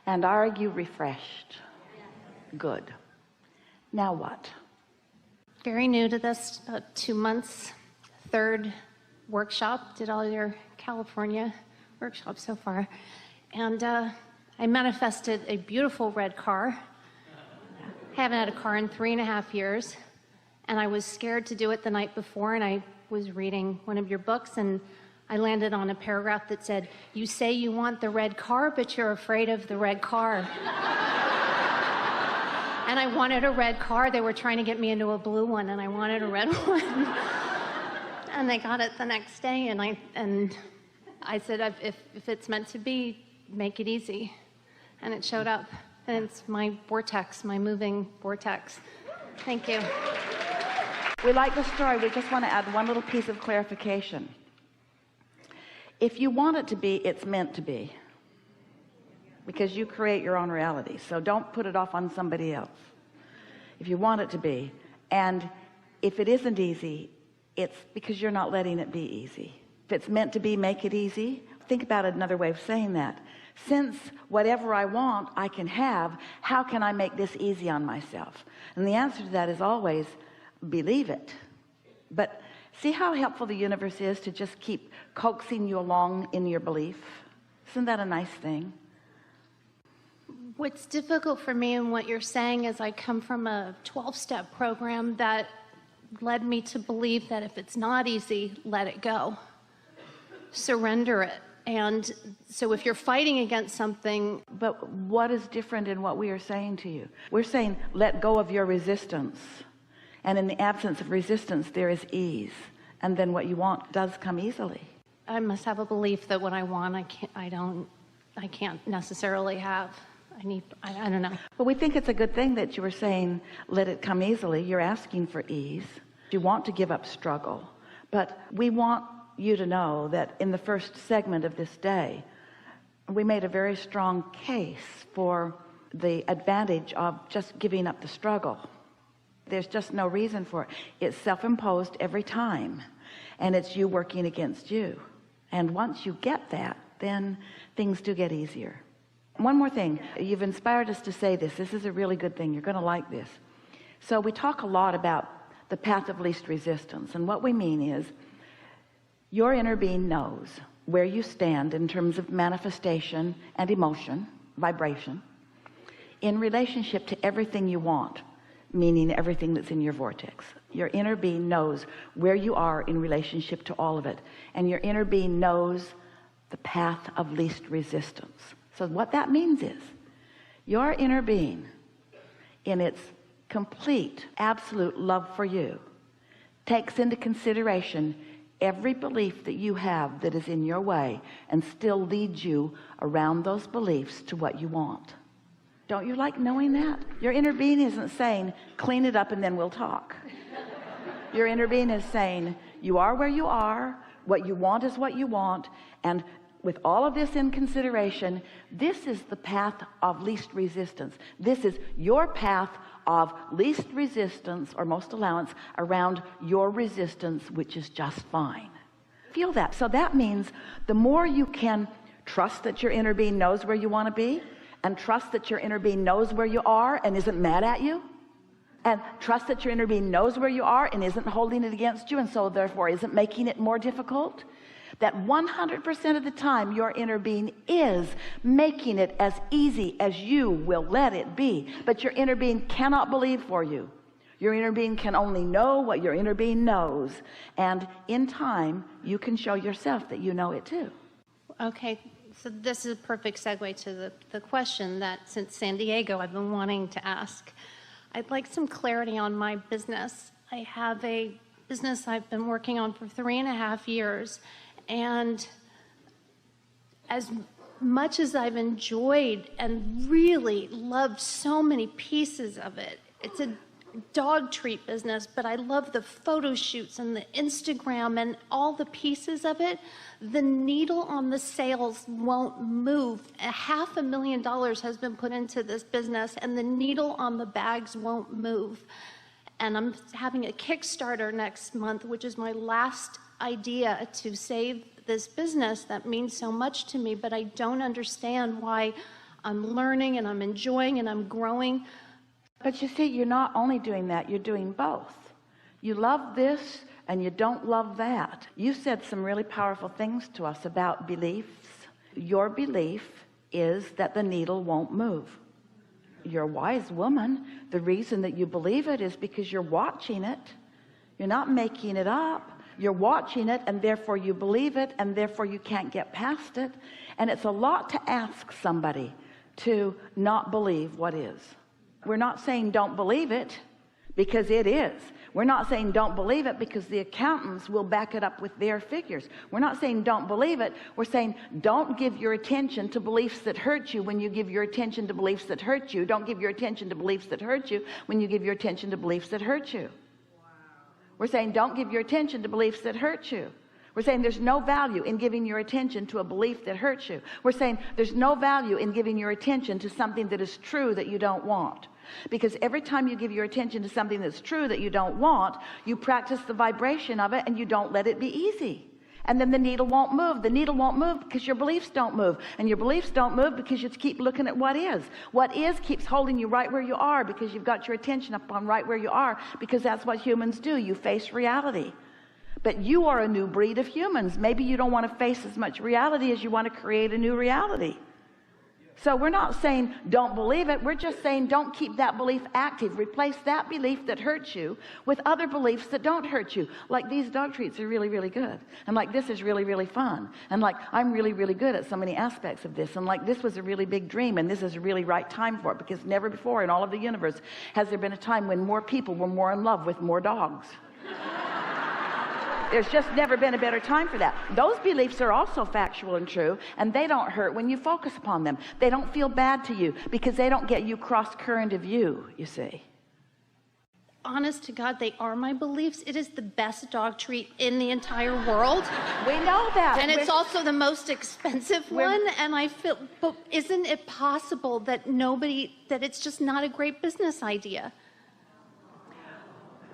And are you refreshed? Good. Now what? Very new to this, about 2 months. Third workshop, did all your California workshops so far. And I manifested a beautiful red car. Haven't had a car in 3.5 years. And I was scared to do it the night before, and I was reading one of your books, and I landed on a paragraph that said, "You say you want the red car, but you're afraid of the red car." And I wanted a red car. They were trying to get me into a blue one, and I wanted a red one. And they got it the next day, and I said, if it's meant to be, make it easy. And it showed up. And it's my vortex, my moving vortex. Thank you. We like the story. We just want to add one little piece of clarification. If you want it to be, it's meant to be, because you create your own reality. So don't put it off on somebody else. If you want it to be, and if it isn't easy, it's because you're not letting it be easy. If it's meant to be, make it easy. Think about it, another way of saying that. Since whatever I want I can have, how can I make this easy on myself? And the answer to that is always believe it. But see how helpful the universe is to just keep coaxing you along in your belief? Isn't that a nice thing? What's difficult for me in what you're saying is I come from a 12-step program that led me to believe that if it's not easy, let it go. Surrender it. And so if you're fighting against something... But what is different in what we are saying to you? We're saying let go of your resistance. And in the absence of resistance, there is ease. And then what you want does come easily. I must have a belief that what I want, I can't necessarily have. I don't know. But we think it's a good thing that you were saying, let it come easily. You're asking for ease. You want to give up struggle. But we want you to know that in the first segment of this day, we made a very strong case for the advantage of just giving up the struggle. There's just no reason for it. It's self-imposed every time, and it's you working against you. And once you get that, then things do get easier. One more thing, you've inspired us to say this. This is a really good thing. You're going to like this. So we talk a lot about the path of least resistance, and what we mean is your inner being knows where you stand in terms of manifestation and emotion, vibration, in relationship to everything you want, meaning everything that's in your vortex. Your inner being knows where you are in relationship to all of it, and your inner being knows the path of least resistance. So what that means is your inner being, in its complete, absolute love for you, takes into consideration every belief that you have that is in your way and still leads you around those beliefs to what you want. Don't you like knowing that? Your inner being isn't saying, clean it up and then we'll talk. Your inner being is saying, you are where you are, what you want is what you want, and with all of this in consideration, this is the path of least resistance. This is your path of least resistance or most allowance around your resistance, which is just fine. Feel that. So that means the more you can trust that your inner being knows where you want to be, and trust that your inner being knows where you are and isn't mad at you, and trust that your inner being knows where you are and isn't holding it against you, and so therefore isn't making it more difficult, that 100% of the time your inner being is making it as easy as you will let it be. But your inner being cannot believe for you. Your inner being can only know what your inner being knows, and in time you can show yourself that you know it too. Okay, so this is a perfect segue to the question that since San Diego I've been wanting to ask. I'd like some clarity on my business. I have a business I've been working on for 3.5 years, and as much as I've enjoyed and really loved so many pieces of it, it's a dog treat business, but I love the photo shoots and the Instagram and all the pieces of it. The needle on the sales won't move. $500,000 has been put into this business, and the needle on the bags won't move. And I'm having a Kickstarter next month, which is my last idea to save this business that means so much to me, but I don't understand why I'm learning and I'm enjoying and I'm growing. But you see, you're not only doing that, you're doing both. You love this and you don't love that. You said some really powerful things to us about beliefs. Your belief is that the needle won't move. You're a wise woman. The reason that you believe it is because you're watching it. You're not making it up. You're watching it, and therefore you believe it, and therefore you can't get past it. And it's a lot to ask somebody to not believe what is. We're not saying don't believe it, because it is. We're not saying don't believe it because the accountants will back it up with their figures. We're not saying don't believe it. We're saying don't give your attention to beliefs that hurt you when you give your attention to beliefs that hurt you. Don't give your attention to beliefs that hurt you when you give your attention to beliefs that hurt you. We're saying don't give your attention to beliefs that hurt you. We're saying there's no value in giving your attention to a belief that hurts you. We're saying there's no value in giving your attention to something that is true that you don't want. Because every time you give your attention to something that's true that you don't want, you practice the vibration of it and you don't let it be easy. And then the needle won't move. The needle won't move because your beliefs don't move. And your beliefs don't move because you keep looking at what is. What is keeps holding you right where you are because you've got your attention up on right where you are, because that's what humans do. You face reality. But you are a new breed of humans. Maybe you don't want to face as much reality as you want to create a new reality. So we're not saying don't believe it. We're just saying don't keep that belief active. Replace that belief that hurts you with other beliefs that don't hurt you. Like these dog treats are really, really good. And like this is really, really fun. And like I'm really, really good at so many aspects of this. And like this was a really big dream. And this is a really right time for it, because never before in all of the universe has there been a time when more people were more in love with more dogs. There's just never been a better time for that. Those beliefs are also factual and true, and they don't hurt when you focus upon them. They don't feel bad to you because they don't get you cross current of you see. Honest to God, they are my beliefs. It is the best dog treat in the entire world. We know that. And it's also the most expensive one. And I feel, but isn't it possible that that it's just not a great business idea?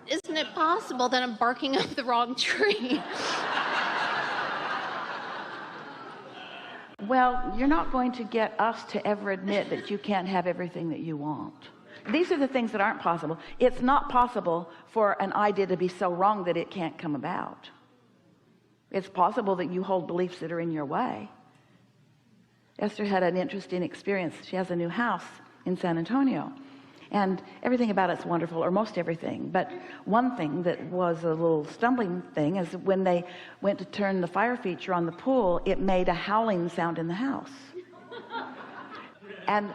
Isn't it possible that I'm barking up the wrong tree? Well, you're not going to get us to ever admit that you can't have everything that you want. These are the things that aren't possible. It's not possible for an idea to be so wrong that it can't come about. It's possible that you hold beliefs that are in your way. Esther had an interesting experience. She has a new house in San Antonio. And everything about it's wonderful, or most everything. But one thing that was a little stumbling thing is when they went to turn the fire feature on the pool, it made a howling sound in the house. And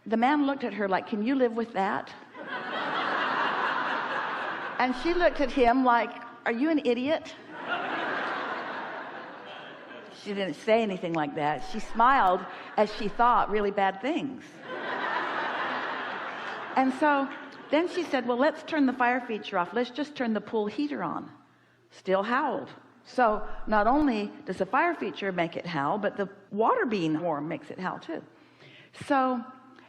the man looked at her like, "Can you live with that?" And she looked at him like, "Are you an idiot?" She didn't say anything like that. She smiled as she thought really bad things. And so then she said, "Well, let's turn the fire feature off. Let's just turn the pool heater on." Still howled. So not only does the fire feature make it howl, but the water being warm makes it howl too. So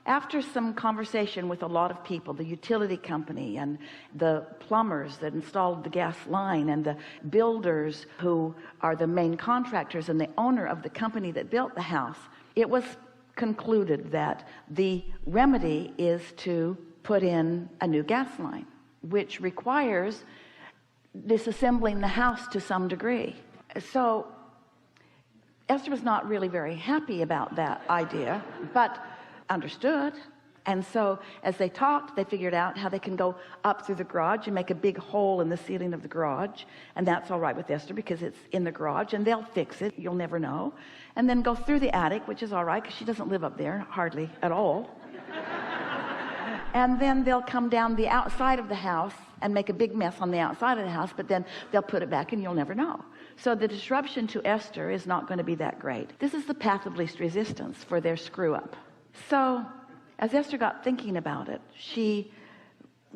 after some conversation with a lot of people, the utility company and the plumbers that installed the gas line and the builders who are the main contractors and the owner of the company that built the house, it was concluded that the remedy is to put in a new gas line, which requires disassembling the house to some degree. So Esther was not really very happy about that idea, but understood. And so as they talked, they figured out how they can go up through the garage and make a big hole in the ceiling of the garage. And that's all right with Esther because it's in the garage and they'll fix it. You'll never know. And then go through the attic, which is all right because she doesn't live up there hardly at all. And then they'll come down the outside of the house and make a big mess on the outside of the house, but then they'll put it back and you'll never know. So the disruption to Esther is not going to be that great. This is the path of least resistance for their screw up. So as Esther got thinking about it, she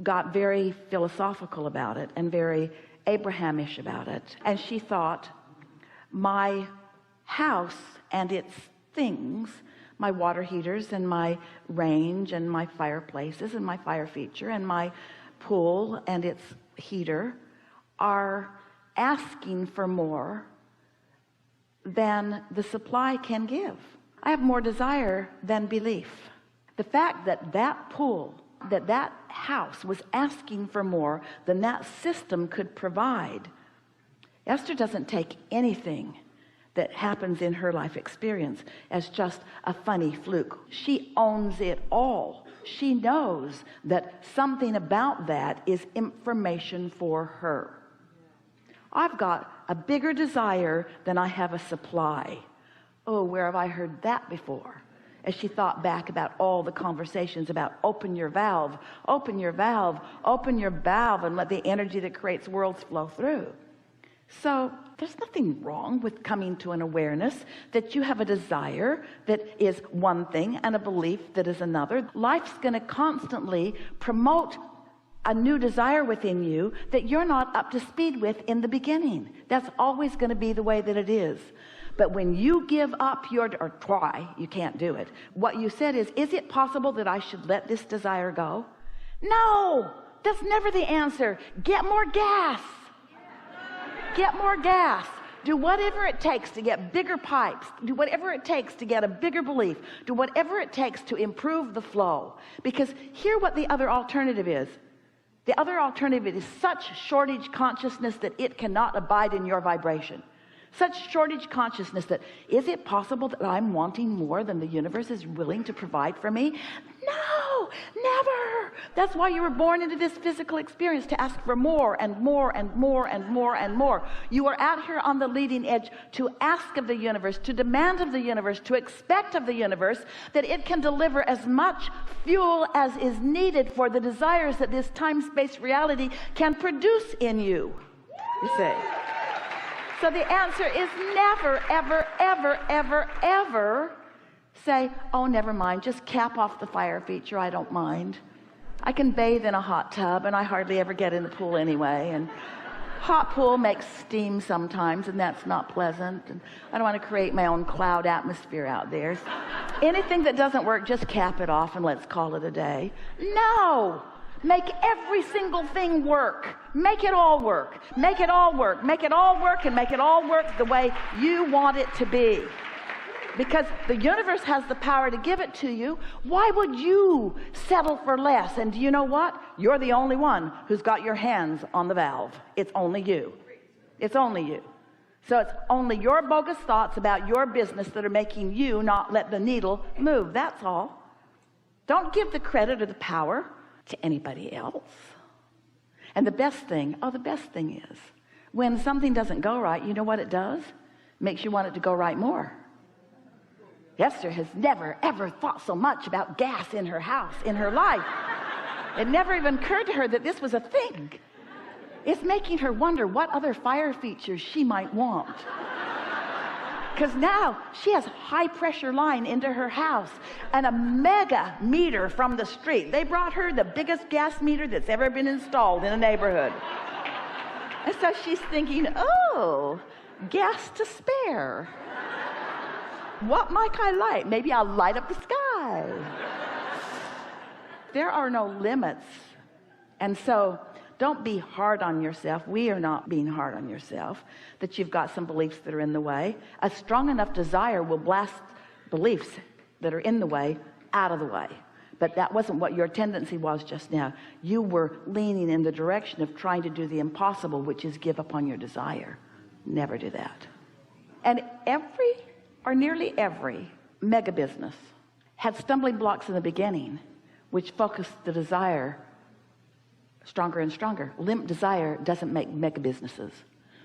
got very philosophical about it and very Abrahamish about it. And she thought, my house and its things, my water heaters and my range and my fireplaces and my fire feature and my pool and its heater are asking for more than the supply can give. I have more desire than belief. The fact that that pool, that house was asking for more than that system could provide. Esther doesn't take anything that happens in her life experience as just a funny fluke. She owns it all. She knows that something about that is information for her. I've got a bigger desire than I have a supply. Oh, where have I heard that before? As she thought back about all the conversations about open your valve, open your valve, open your valve, and let the energy that creates worlds flow through. So there's nothing wrong with coming to an awareness that you have a desire that is one thing and a belief that is another. Life's going to constantly promote a new desire within you that you're not up to speed with in the beginning. That's always going to be the way that it is. But when you give up or try, you can't do it. What you said is it possible that I should let this desire go? No, that's never the answer. Get more gas. Get more gas. Do whatever it takes to get bigger pipes. Do whatever it takes to get a bigger belief. Do whatever it takes to improve the flow. Because hear what the other alternative is. The other alternative is such shortage consciousness that it cannot abide in your vibration. Such shortage consciousness that, is it possible that I'm wanting more than the universe is willing to provide for me? No, never. That's why you were born into this physical experience, to ask for more and more and more and more and more. You are out here on the leading edge to ask of the universe, to demand of the universe, to expect of the universe that it can deliver as much fuel as is needed for the desires that this time-space reality can produce in you. You see? So the answer is never, ever, ever, ever, ever say, oh, never mind, just cap off the fire feature, I don't mind. I can bathe in a hot tub, and I hardly ever get in the pool anyway, and hot pool makes steam sometimes, and that's not pleasant, and I don't want to create my own cloud atmosphere out there. Anything that doesn't work, just cap it off and let's call it a day. No! Make every single thing work. Make it all work. Make it all work. Make it all work, and make it all work the way you want it to be. Because the universe has the power to give it to you. Why would you settle for less? And do you know what? You're the only one who's got your hands on the valve. It's only you. It's only you. So it's only your bogus thoughts about your business that are making you not let the needle move. That's all. Don't give the credit or the power to anybody else. And the best thing is, when something doesn't go right, you know what it does? Makes you want it to go right more. Esther has never, ever thought so much about gas in her house, in her life. It never even occurred to her that this was a thing. It's making her wonder what other fire features she might want. Because now she has high pressure line into her house and a mega meter from the street. They brought her the biggest gas meter that's ever been installed in a neighborhood. And so she's thinking, oh, gas to spare. What might I light? Maybe I'll light up the sky. There are no limits. And so don't be hard on yourself. We are not being hard on yourself, that you've got some beliefs that are in the way. A strong enough desire will blast beliefs that are in the way out of the way. But that wasn't what your tendency was just now. You were leaning in the direction of trying to do the impossible, which is give up on your desire. Never do that. And nearly every mega business had stumbling blocks in the beginning, which focused the desire stronger and stronger. Limp desire doesn't make mega businesses.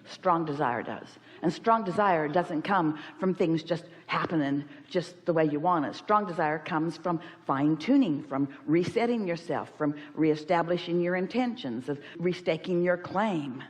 Strong desire does. And strong desire doesn't come from things just happening just the way you want it. Strong desire comes from fine-tuning, from resetting yourself, from reestablishing your intentions, of restaking your claim.